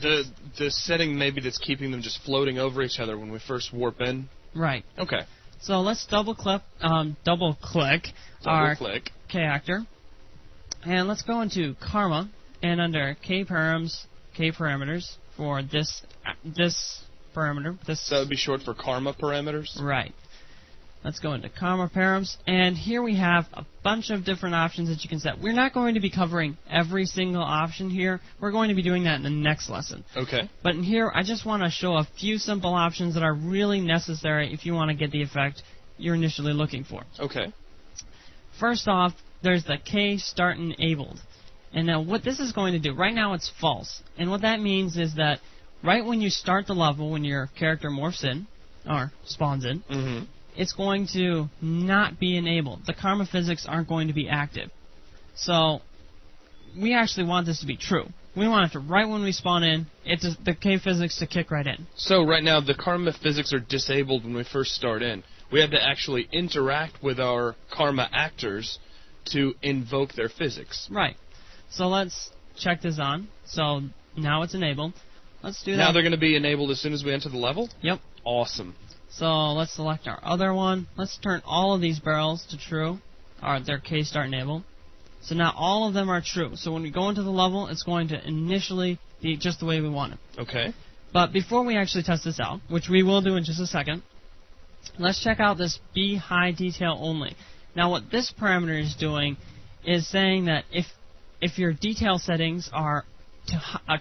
The setting maybe that's keeping them just floating over each other when we first warp in. Right. Okay. So let's double click our K actor, and let's go into Karma, and under K parameters for this parameter. So that would be short for Karma parameters. Right. Let's go into Karma params, and here we have a bunch of different options that you can set. We're not going to be covering every single option here. We're going to be doing that in the next lesson. Okay. But in here, I just want to show a few simple options that are really necessary if you want to get the effect you're initially looking for. Okay. First off, there's the K start enabled. And now what this is going to do, right now it's false. And what that means is that right when you start the level, when your character morphs in, or spawns in, it's going to not be enabled. The karma physics aren't going to be active. So we actually want this to be true. We want it to, right when we spawn in, the K physics to kick right in. So right now the karma physics are disabled when we first start in. We have to actually interact with our karma actors to invoke their physics. Right. So let's check this on. So now it's enabled. Let's do that. Now they're going to be enabled as soon as we enter the level? Yep. Awesome. So let's select our other one. Let's turn all of these barrels to true, or their K start enabled. So now all of them are true. So when we go into the level, it's going to initially be just the way we want it. Okay. But before we actually test this out, which we will do in just a second, let's check out this Be High Detail Only. Now what this parameter is doing is saying that if your detail settings are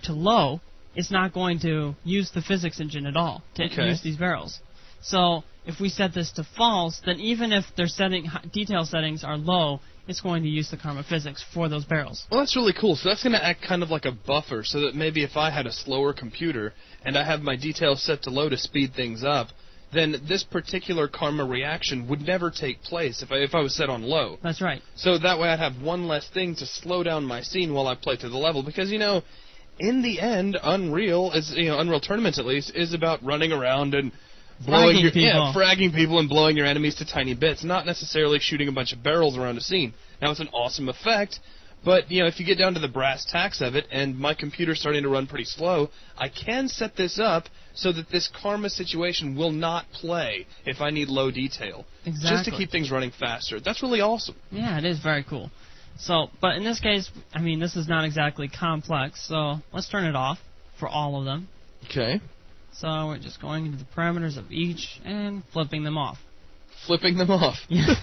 to low, it's not going to use the physics engine at all to use these barrels. So if we set this to false, then even if their detail settings are low, it's going to use the karma physics for those barrels. Well, that's really cool. So that's going to act kind of like a buffer, so that maybe if I had a slower computer and I have my details set to low to speed things up, then this particular karma reaction would never take place if I was set on low. That's right. So that way I'd have one less thing to slow down my scene while I play through the level, because, in the end, Unreal Tournament at least, is about running around and fragging people and blowing your enemies to tiny bits, not necessarily shooting a bunch of barrels around a scene. Now, it's an awesome effect, but, if you get down to the brass tacks of it, and my computer's starting to run pretty slow, I can set this up so that this karma situation will not play if I need low detail. Exactly. Just to keep things running faster. That's really awesome. Yeah, it is very cool. So, but in this case, this is not exactly complex, so let's turn it off for all of them. Okay. So we're just going into the parameters of each and flipping them off. Flipping them off? Yeah.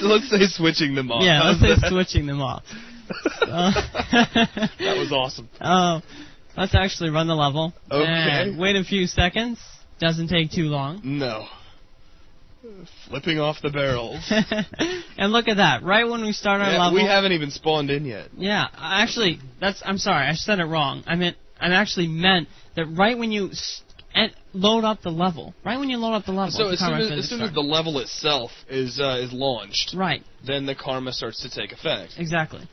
let's say switching them off. Yeah, let's say switching them off. That was awesome. Let's actually run the level. Okay. And wait a few seconds. Doesn't take too long. No. Flipping off the barrels. And look at that. Right when we start our level... we haven't even spawned in yet. Yeah. Actually, I'm sorry. I said it wrong. I actually meant that right when you load up the level. Right when you load up the level. So as soon as the level itself is launched, right, then the karma starts to take effect. Exactly.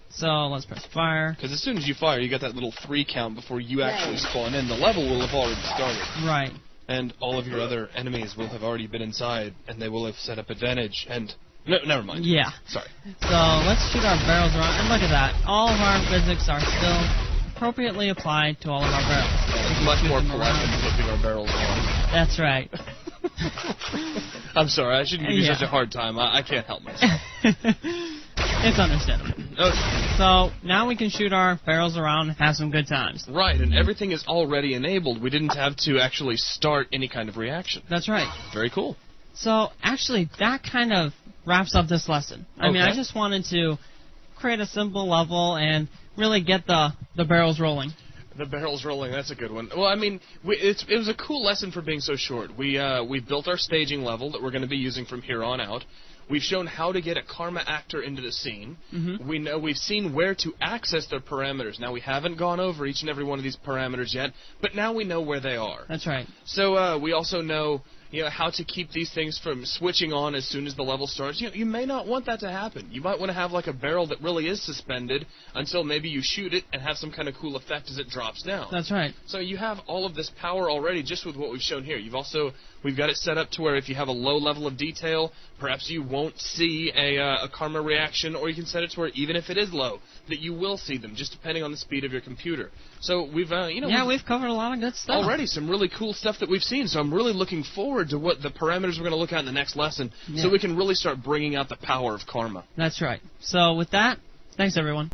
So let's press fire. Because as soon as you fire, you get that little 3 count before you actually spawn in. The level will have already started. Right. And all of your other enemies will have already been inside, and they will have set up advantage. And no, never mind. Yeah. Sorry. So let's shoot our barrels around, and look at that. All of our physics are still appropriately applied to all of our barrels. It's much more polite than flipping our barrels on. That's right. I'm sorry, I shouldn't give you such a hard time. I can't help myself. It's understandable. Okay. So now we can shoot our barrels around and have some good times. Right, and everything is already enabled. We didn't have to actually start any kind of reaction. That's right. Very cool. So actually, that kind of wraps up this lesson. I just wanted to create a simple level and really get the barrels rolling. The barrels rolling, that's a good one. Well, it was a cool lesson for being so short. We built our staging level that we're going to be using from here on out. We've shown how to get a karma actor into the scene. Mm-hmm. We've seen where to access their parameters. Now, we haven't gone over each and every one of these parameters yet, but now we know where they are. That's right. So we also know, how to keep these things from switching on as soon as the level starts. You may not want that to happen. You might want to have like a barrel that really is suspended until maybe you shoot it and have some kind of cool effect as it drops down. That's right. So you have all of this power already just with what we've shown here. We've got it set up to where if you have a low level of detail, perhaps you won't see a karma reaction, or you can set it to where even if it is low, that you will see them, just depending on the speed of your computer. So we've covered a lot of good stuff already. Some really cool stuff that we've seen. So I'm really looking forward to what the parameters we're going to look at in the next lesson, so we can really start bringing out the power of karma. That's right. So with that, thanks everyone.